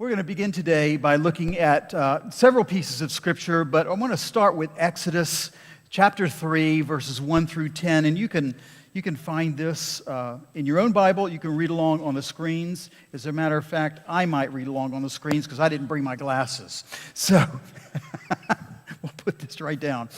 We're going to begin today by looking at several pieces of Scripture, but I want to start with Exodus chapter 3, verses 1 through 10, and you can find this in your own Bible. You can read along on the screens. As a matter of fact, I might read along on the screens because I didn't bring my glasses. So we'll put this right down.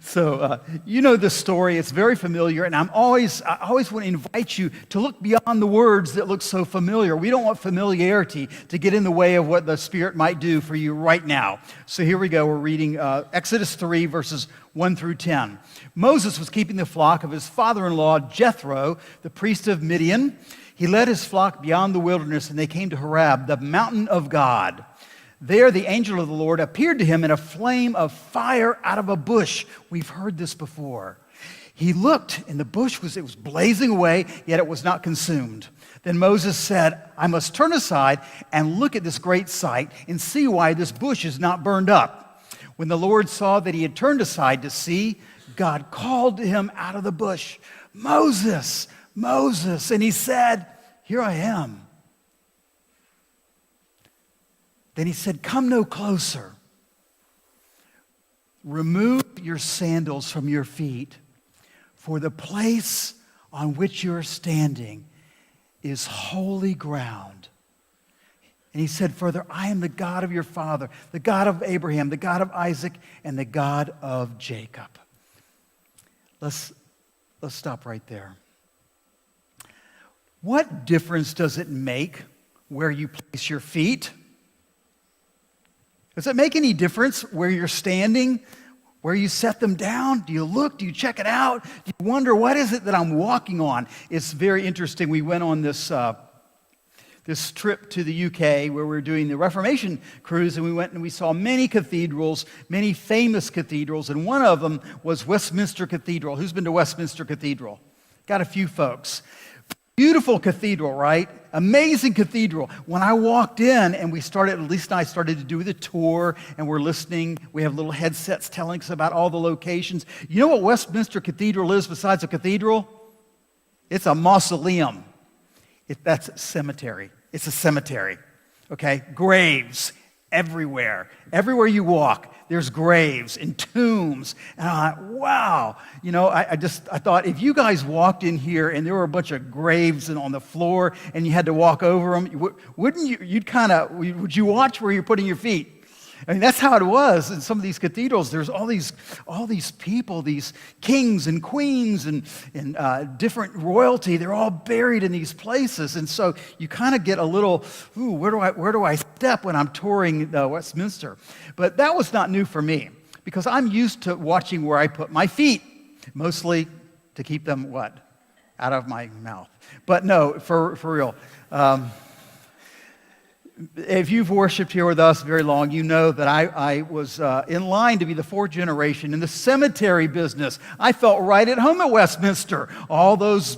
So you know this story. It's very familiar, and I always want to invite you to look beyond the words that look so familiar. We don't want familiarity to get in the way of what the Spirit might do for you right now. So here we go. We're reading Exodus 3, verses 1 through 10. Moses was keeping the flock of his father-in-law, Jethro, the priest of Midian. He led his flock beyond the wilderness, and they came to Horeb, the mountain of God. There the angel of the Lord appeared to him in a flame of fire out of a bush. We've heard this before. He looked, and the bush was blazing away, yet it was not consumed. Then Moses said, I must turn aside and look at this great sight and see why this bush is not burned up. When the Lord saw that he had turned aside to see, God called to him out of the bush, Moses, Moses. And he said, Here I am. Then he said, Come no closer. Remove your sandals from your feet, for the place on which you are standing is holy ground. And he said further, I am the God of your father, the God of Abraham, the God of Isaac, and the God of Jacob. Let's stop right there. What difference does it make where you place your feet? Does it make any difference where you're standing, where you set them down? Do you look? Do you check it out? Do you wonder, what is it that I'm walking on? It's very interesting. We went on this trip to the UK where we were doing the Reformation cruise, and we went and we saw many cathedrals, many famous cathedrals, and one of them was Westminster Cathedral. Who's been to Westminster Cathedral? Got a few folks. Beautiful cathedral, right? Amazing cathedral. When I walked in and we started, at least I started to do the tour and we're listening, we have little headsets telling us about all the locations. You know what Westminster Cathedral is besides a cathedral? It's a mausoleum. That's a cemetery. It's a cemetery, okay? Graves everywhere. Everywhere you walk, there's graves and tombs. And I thought, wow. You know, I thought, if you guys walked in here and there were a bunch of graves on the floor and you had to walk over them, would you watch where you're putting your feet? I mean, that's how it was in some of these cathedrals. There's all these people, these kings and queens and different royalty. They're all buried in these places, and so you kind of get a little, where do I step when I'm touring Westminster? But that was not new for me because I'm used to watching where I put my feet, mostly to keep them out of my mouth. But no, for real. If you've worshiped here with us very long, you know that I was in line to be the fourth generation in the cemetery business. I felt right at home at Westminster. All those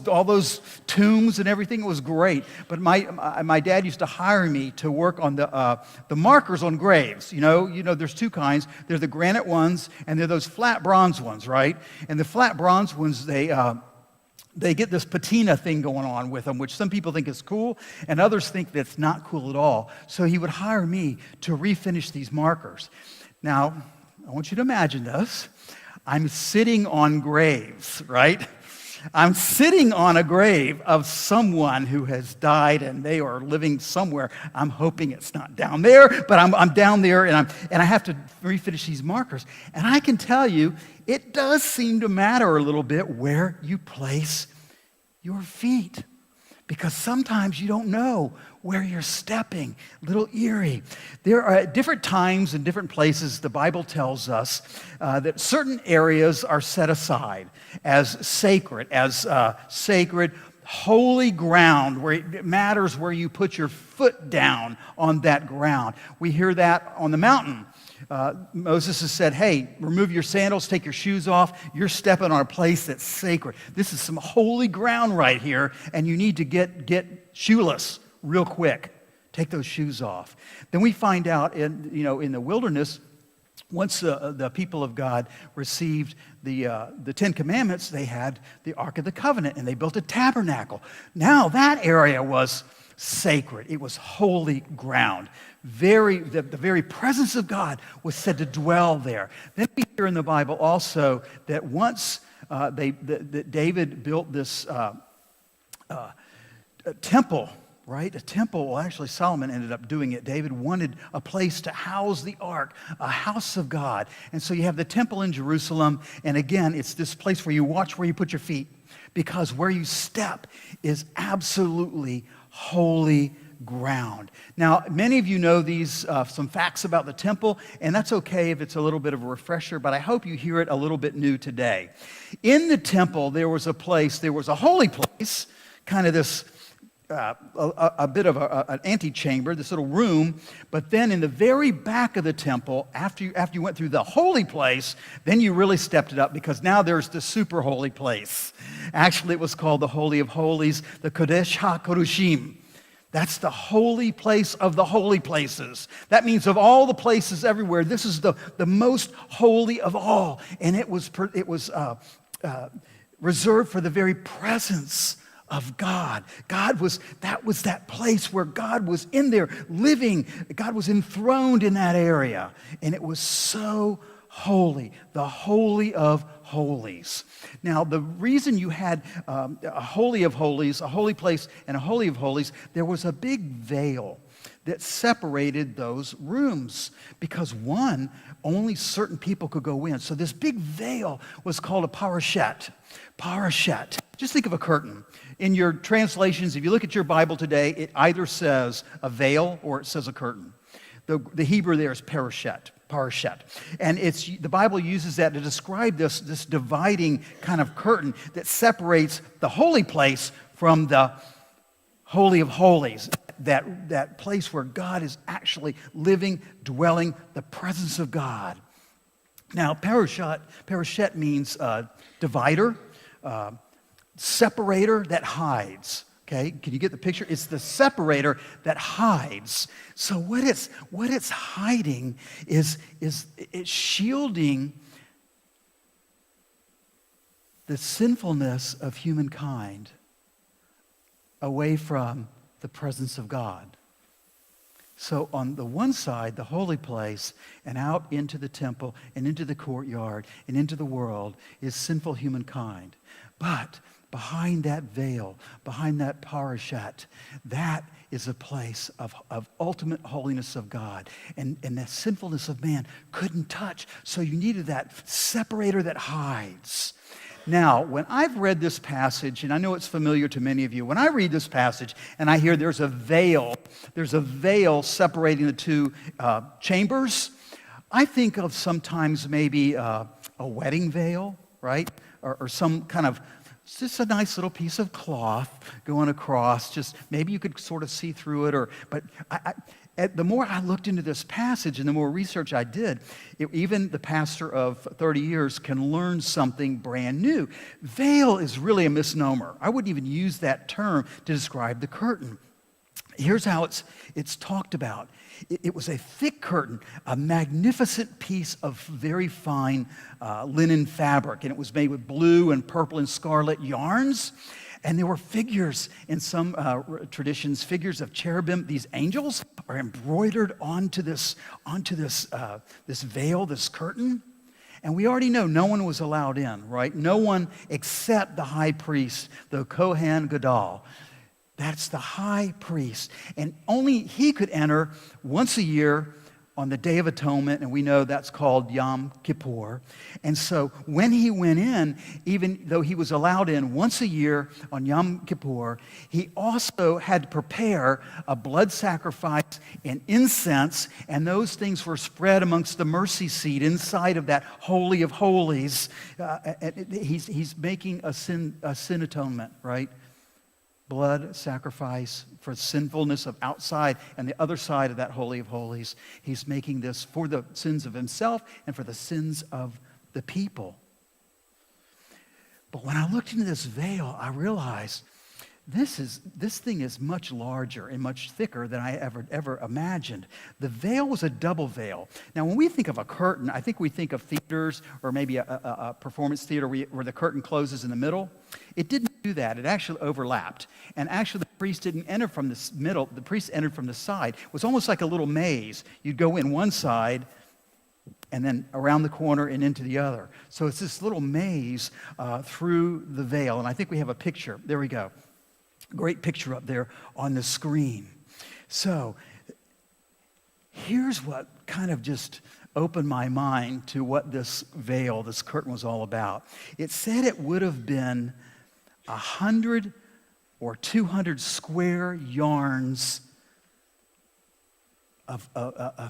tombs and everything, it was great. But my dad used to hire me to work on the markers on graves. You know, there's two kinds. There's the granite ones, and they're those flat bronze ones, right? And the flat bronze ones, they get this patina thing going on with them, which some people think is cool, and others think that's not cool at all. So he would hire me to refinish these markers. Now, I want you to imagine this. I'm sitting on graves, right? I'm sitting on a grave of someone who has died and they are living somewhere. I'm hoping it's not down there, but I'm down there and I have to refinish these markers. And I can tell you, it does seem to matter a little bit where you place your feet, because sometimes you don't know where you're stepping. A little eerie. There are at different times and different places, the Bible tells us that certain areas are set aside as sacred, holy ground, where it matters where you put your foot down on that ground. We hear that on the mountain. Moses has said, hey, remove your sandals, take your shoes off. You're stepping on a place that's sacred. This is some holy ground right here, and you need to get shoeless real quick. Take those shoes off. Then we find out in the wilderness, once the people of God received the Ten Commandments, they had the Ark of the Covenant, and they built a tabernacle. Now that area was sacred. It was holy ground. The very presence of God was said to dwell there. Then we hear in the Bible also that once that David built this temple, right? A temple. Well, actually, Solomon ended up doing it. David wanted a place to house the ark, a house of God. And so you have the temple in Jerusalem. And again, it's this place where you watch where you put your feet, because where you step is absolutely holy ground. Now, many of you know these, some facts about the temple, and that's okay if it's a little bit of a refresher, but I hope you hear it a little bit new today. In the temple, there was a holy place, kind of this, a bit of an antechamber, this little room, but then in the very back of the temple, after you went through the holy place, then you really stepped it up, because now there's the super holy place. Actually, it was called the Holy of Holies, the Kodesh HaKodushim. That's the holy place of the holy places. That means of all the places everywhere, this is the most holy of all, and it was reserved for the very presence of God. That was that place where God was in there living. God was enthroned in that area. And it was so holy, the Holy of Holies. Now, the reason you had a Holy of Holies, a holy place, and a Holy of Holies, there was a big veil that separated those rooms, because one, only certain people could go in. So this big veil was called a parashet. Parashet. Just think of a curtain. In your translations, if you look at your Bible today, it either says a veil or it says a curtain. The Hebrew there is parashet. And the Bible uses that to describe this dividing kind of curtain that separates the holy place from the Holy of Holies, that place where God is actually living, dwelling, the presence of God. Now, parashet means divider, separator that hides. Okay, can you get the picture? It's the separator that hides. So what it's hiding is it's shielding the sinfulness of humankind away from the presence of God. So on the one side, the holy place, and out into the temple and into the courtyard and into the world is sinful humankind. But behind that veil, behind that parashet, that is a place of ultimate holiness of God. And the sinfulness of man couldn't touch. So you needed that separator that hides. Now, when I've read this passage, and I know it's familiar to many of you, when I read this passage and I hear there's a veil separating the two chambers, I think of sometimes maybe a wedding veil, right? Or some kind of, it's just a nice little piece of cloth going across. Just maybe you could sort of see through it. But the more I looked into this passage and the more research I did, even the pastor of 30 years can learn something brand new. Veil is really a misnomer. I wouldn't even use that term to describe the curtain. Here's how it's talked about. It was a thick curtain, a magnificent piece of very fine linen fabric, and it was made with blue and purple and scarlet yarns. And there were figures in some traditions, figures of cherubim. These angels are embroidered onto this veil, this curtain. And we already know no one was allowed in, right? No one except the high priest, the Kohen Gadol. That's the high priest. And only he could enter once a year on the Day of Atonement, and we know that's called Yom Kippur. And so when he went in, even though he was allowed in once a year on Yom Kippur, he also had to prepare a blood sacrifice and incense, and those things were spread amongst the mercy seat inside of that Holy of Holies. He's making a sin atonement, right? Blood sacrifice for sinfulness of outside, and the other side of that Holy of Holies, he's making this for the sins of himself and for the sins of the people. But when I looked into this veil, I realized this thing is much larger and much thicker than I ever imagined. The veil was a double veil. Now, when we think of a curtain, I think we think of theaters or maybe a performance theater where the curtain closes in the middle. It didn't do that. It actually overlapped. And actually, the priest didn't enter from the middle. The priest entered from the side. It was almost like a little maze. You'd go in one side, and then around the corner and into the other. So it's this little maze through the veil. And I think we have a picture. There we go. Great picture up there on the screen. So here's what kind of just opened my mind to what this veil, this curtain was all about. It said it would have been 100 or 200 square yards of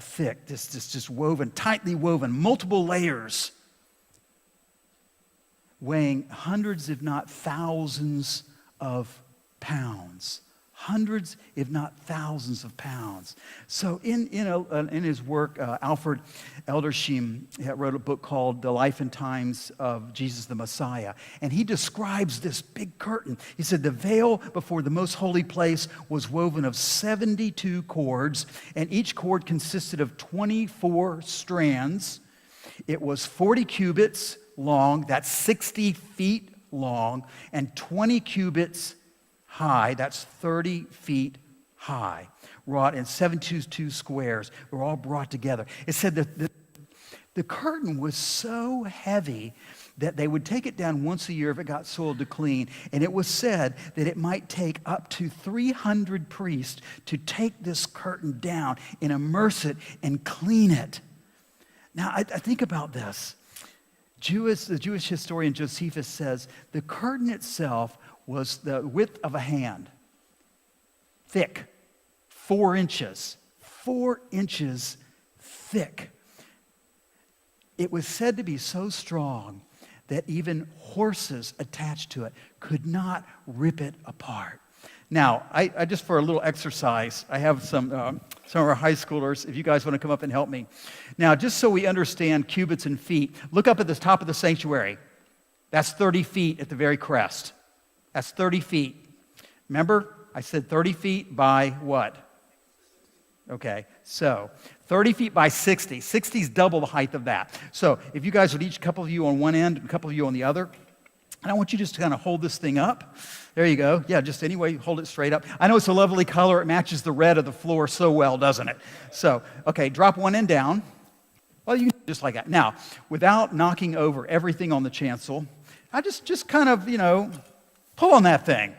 thick, just woven, tightly woven, multiple layers, weighing hundreds, if not thousands of pounds. Hundreds, if not thousands of pounds. So in his work, Alfred Eldersheim wrote a book called The Life and Times of Jesus the Messiah. And he describes this big curtain. He said the veil before the most holy place was woven of 72 cords, and each cord consisted of 24 strands. It was 40 cubits long, that's 60 feet long, and 20 cubits high, that's 30 feet high, wrought in 72 squares. Were all brought together. It said that the curtain was so heavy that they would take it down once a year if it got soiled to clean. And it was said that it might take up to 300 priests to take this curtain down and immerse it and clean it. Now, I think about this. The Jewish historian Josephus says the curtain itself was the width of a hand, thick, 4 inches, 4 inches thick. It was said to be so strong that even horses attached to it could not rip it apart. Now, I just for a little exercise, I have some of our high schoolers, if you guys want to come up and help me. Now, just so we understand cubits and feet, look up at the top of the sanctuary. That's 30 feet at the very crest. That's 30 feet. Remember, I said 30 feet by what? Okay, so 30 feet by 60. 60 is double the height of that. So if you guys would each, a couple of you on one end, a couple of you on the other, and I want you just to kind of hold this thing up. There you go. Yeah, just anyway, hold it straight up. I know it's a lovely color. It matches the red of the floor so well, doesn't it? So, okay, drop one end down. Well, you can just like that. Now, without knocking over everything on the chancel, I just kind of, pull on that thing.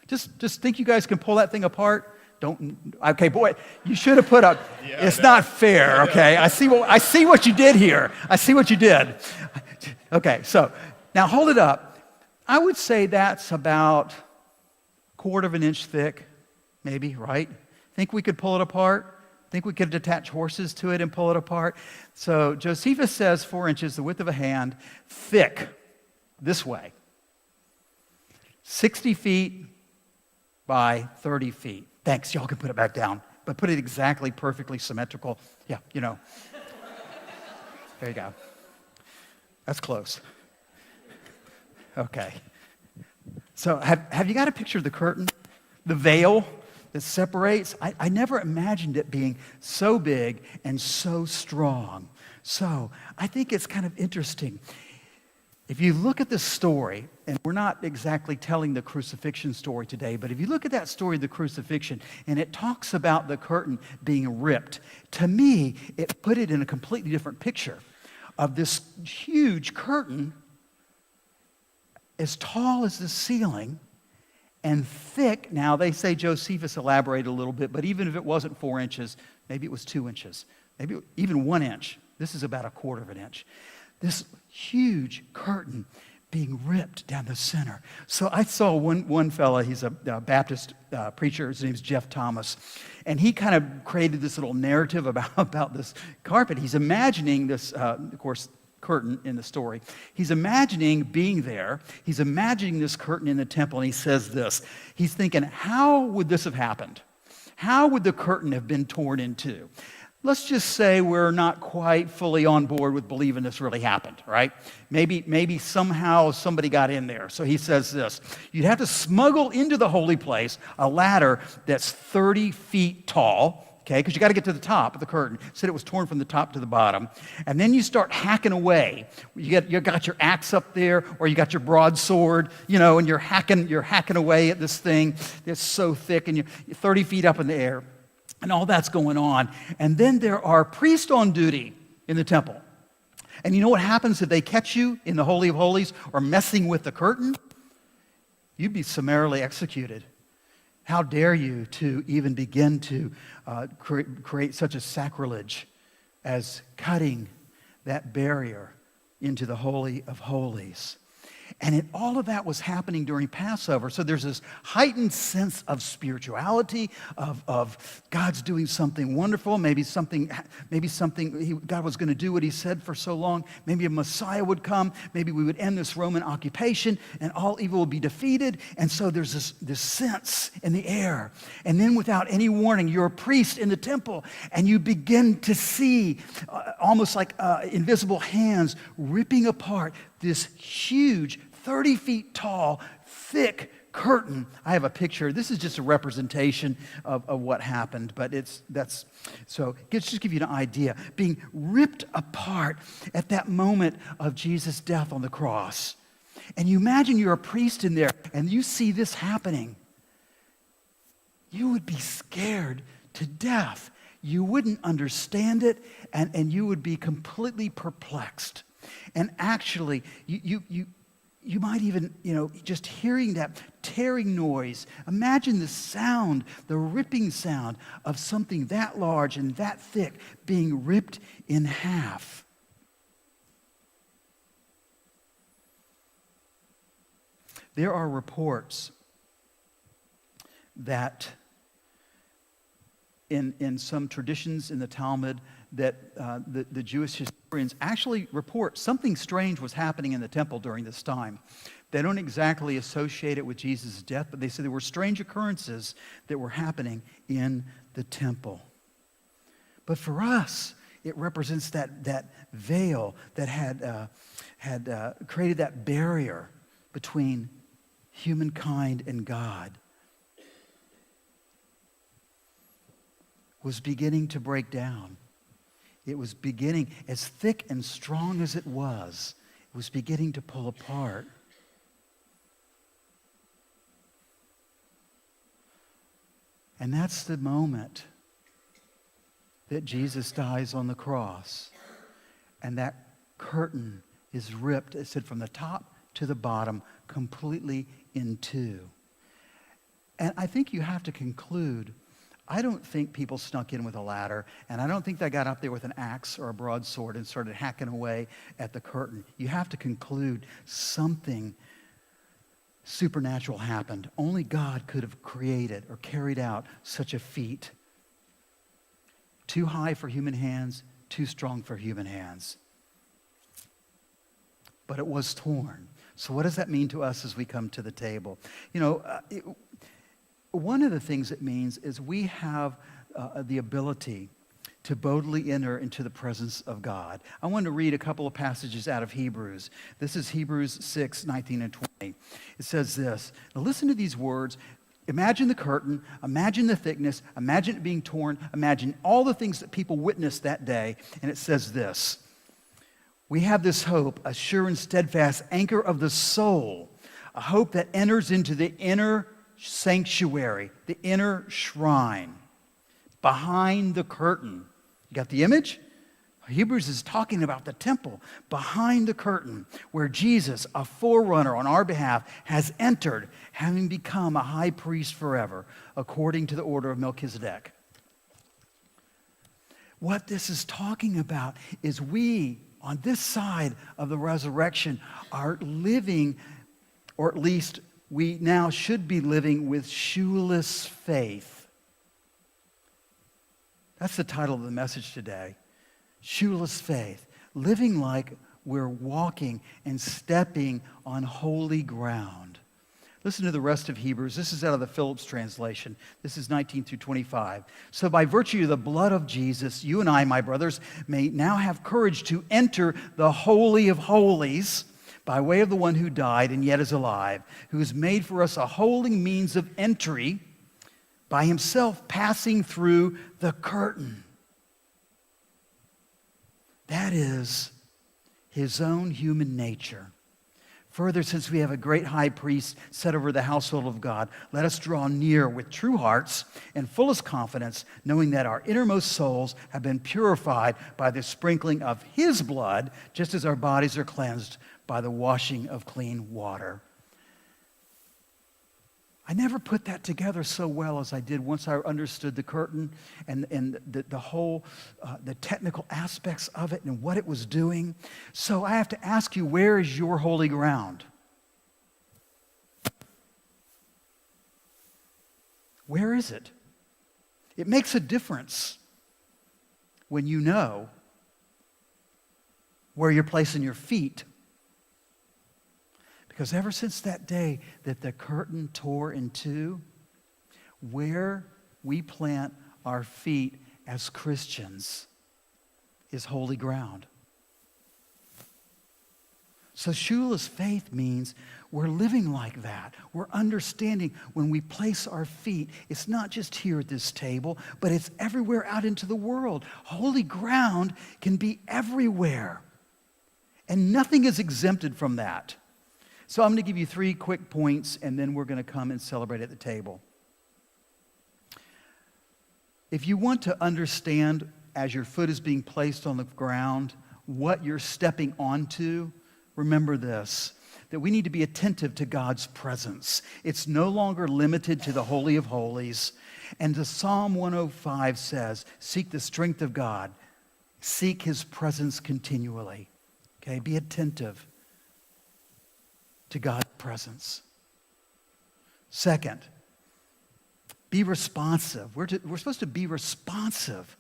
Just think you guys can pull that thing apart. Okay, boy, you should have put up. Yeah, it's not fair. Okay, I see what you did here. I see what you did. Okay, so now hold it up. I would say that's about 1/4 of an inch thick, maybe, right? Think we could pull it apart? Think we could attach horses to it and pull it apart? So Josephus says 4 inches, the width of a hand, thick, this way. 60 feet by 30 feet. Thanks, y'all can put it back down, but put it exactly, perfectly symmetrical. Yeah, There you go. That's close. Okay. So have you got a picture of the curtain? The veil that separates? I never imagined it being so big and so strong. So I think it's kind of interesting. If you look at the story, and we're not exactly telling the crucifixion story today, but if you look at that story of the crucifixion, and it talks about the curtain being ripped, to me, it put it in a completely different picture of this huge curtain as tall as the ceiling and thick. Now, they say Josephus elaborated a little bit, but even if it wasn't 4 inches, maybe it was 2 inches, maybe even 1 inch. This is about 1/4 of an inch. This huge curtain being ripped down the center. So I saw one fella, he's a Baptist preacher, his name's Jeff Thomas, and he kind of created this little narrative about this carpet. He's imagining this, of course, curtain in the story. He's imagining being there. He's imagining this curtain in the temple, and he says this. He's thinking, how would this have happened? How would the curtain have been torn in two? let's just say we're not quite fully on board with believing this really happened, right? Maybe somehow somebody got in there. So he says this: you'd have to smuggle into the holy place a ladder that's 30 feet tall, okay, because you got to get to the top of the curtain. It said it was torn from the top to the bottom. And then you start hacking away. You got your axe up there, or you got your broadsword, and you're hacking away at this thing that's so thick, and you're 30 feet up in the air. And all that's going on. And then there are priests on duty in the temple. And you know what happens if they catch you in the Holy of Holies or messing with the curtain? You'd be summarily executed. How dare you to even begin to create such a sacrilege as cutting that barrier into the Holy of Holies? And all of that was happening during Passover. So there's this heightened sense of spirituality, of God's doing something wonderful, maybe something God was going to do what he said for so long. Maybe a Messiah would come. Maybe we would end this Roman occupation and all evil would be defeated. And so there's this sense in the air. And then without any warning, you're a priest in the temple and you begin to see almost like invisible hands ripping apart this huge 30 feet tall, thick curtain. I have a picture. This is just a representation of what happened, but so just to give you an idea, being ripped apart at that moment of Jesus' death on the cross. And you imagine you're a priest in there and you see this happening. You would be scared to death. You wouldn't understand it, and you would be completely perplexed. And actually, you might even, just hearing that tearing noise, imagine the sound, the ripping sound of something that large and that thick being ripped in half. There are reports that in some traditions in the Talmud that the Jewish historians actually report something strange was happening in the temple during this time. They don't exactly associate it with Jesus' death, but they say there were strange occurrences that were happening in the temple. But for us, it represents that veil that had created that barrier between humankind and God. Was beginning to break down. It was beginning, as thick and strong as it was beginning to pull apart. And that's the moment that Jesus dies on the cross. And that curtain is ripped, it said, from the top to the bottom, completely in two. And I think you have to conclude, I don't think people snuck in with a ladder, and I don't think they got up there with an axe or a broadsword and started hacking away at the curtain. You have to conclude something supernatural happened. Only God could have created or carried out such a feat. Too high for human hands, too strong for human hands. But it was torn. So what does that mean to us as we come to the table? One of the things it means is we have the ability to boldly enter into the presence of God. I want to read a couple of passages out of Hebrews. This is Hebrews 6, 19 and 20. It says this. Now listen to these words. Imagine the curtain, imagine the thickness, imagine it being torn, imagine all the things that people witnessed that day. And it says this. We have this hope, a sure and steadfast anchor of the soul, a hope that enters into the inner sanctuary, the inner shrine, behind the curtain. You got the image? Hebrews is talking about the temple, behind the curtain, where Jesus, a forerunner on our behalf, has entered, having become a high priest forever, according to the order of Melchizedek. What this is talking about is we, on this side of the resurrection, are living, or at least we now should be living, with shoeless faith. That's the title of the message today. Shoeless faith. Living like we're walking and stepping on holy ground. Listen to the rest of Hebrews. This is out of the Phillips translation. This is 19 through 25. So by virtue of the blood of Jesus, you and I, my brothers, may now have courage to enter the Holy of Holies by way of the one who died and yet is alive, who has made for us a holy means of entry by himself passing through the curtain. That is his own human nature. Further, since we have a great high priest set over the household of God, let us draw near with true hearts and fullest confidence, knowing that our innermost souls have been purified by the sprinkling of his blood, just as our bodies are cleansed by the washing of clean water. I never put that together so well as I did once I understood the curtain and the whole, the technical aspects of it and what it was doing. So I have to ask you, where is your holy ground? Where is it? It makes a difference when you know where you're placing your feet. Because ever since that day that the curtain tore in two, where we plant our feet as Christians is holy ground. So shoeless faith means we're living like that. We're understanding when we place our feet, it's not just here at this table, but it's everywhere out into the world. Holy ground can be everywhere. And nothing is exempted from that. So I'm going to give you 3 quick points, and then we're going to come and celebrate at the table. If you want to understand, as your foot is being placed on the ground, what you're stepping onto, remember this, that we need to be attentive to God's presence. It's no longer limited to the Holy of Holies. And the Psalm 105 says, seek the strength of God. Seek his presence continually. Okay, be attentive to God's presence. Second, be responsive. We're supposed to be responsive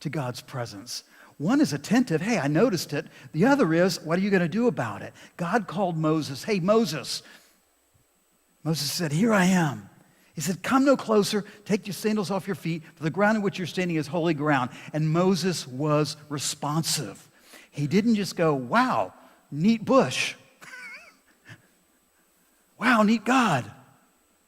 to God's presence. One is attentive. Hey, I noticed it. The other is, what are you going to do about it? God called Moses. Hey, Moses. Moses said, here I am. He said, come no closer. Take your sandals off your feet, for the ground in which you're standing is holy ground. And Moses was responsive. He didn't just go, wow, neat bush. Wow, neat God.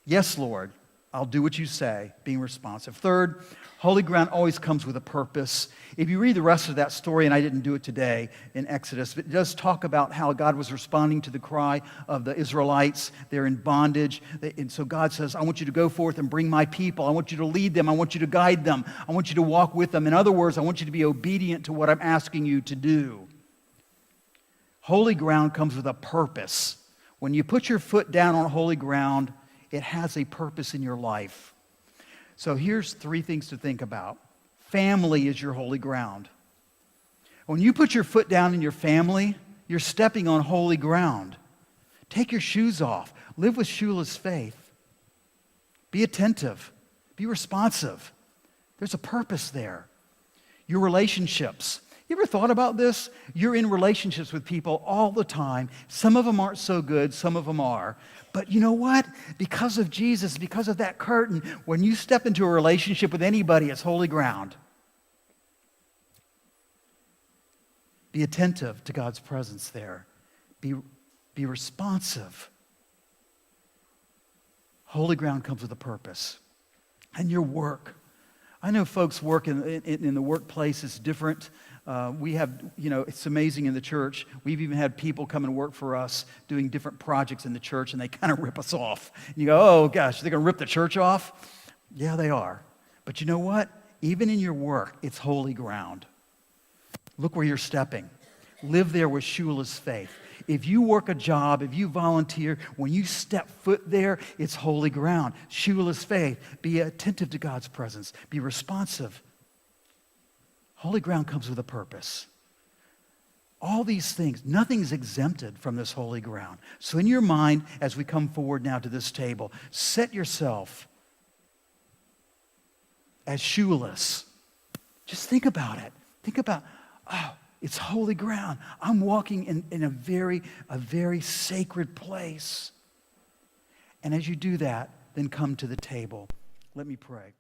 Yes, Lord, I'll do what you say, being responsive. Third, holy ground always comes with a purpose. If you read the rest of that story, and I didn't do it today in Exodus, but it does talk about how God was responding to the cry of the Israelites. They're in bondage. And so God says, I want you to go forth and bring my people. I want you to lead them. I want you to guide them. I want you to walk with them. In other words, I want you to be obedient to what I'm asking you to do. Holy ground comes with a purpose. When you put your foot down on holy ground, it has a purpose in your life. So here's 3 things to think about. Family is your holy ground. When you put your foot down in your family, you're stepping on holy ground. Take your shoes off. Live with shoeless faith. Be attentive. Be responsive. There's a purpose there. Your relationships. You ever thought about this? You're in relationships with people all the time. Some of them aren't so good, some of them are. But you know what? Because of Jesus, because of that curtain, when you step into a relationship with anybody, it's holy ground. Be attentive to God's presence there. Be responsive. Holy ground comes with a purpose. And your work. I know folks work in the workplace is different. We have, it's amazing in the church. We've even had people come and work for us doing different projects in the church, and they kind of rip us off. And you go, oh gosh, they're going to rip the church off? Yeah, they are. But you know what? Even in your work, it's holy ground. Look where you're stepping. Live there with shoeless faith. If you work a job, if you volunteer, when you step foot there, it's holy ground. Shoeless faith. Be attentive to God's presence. Be responsive. Holy ground comes with a purpose. All these things, nothing's exempted from this holy ground. So in your mind, as we come forward now to this table, set yourself as shoeless. Just think about it. Think about, it's holy ground. I'm walking in a very sacred place. And as you do that, then come to the table. Let me pray.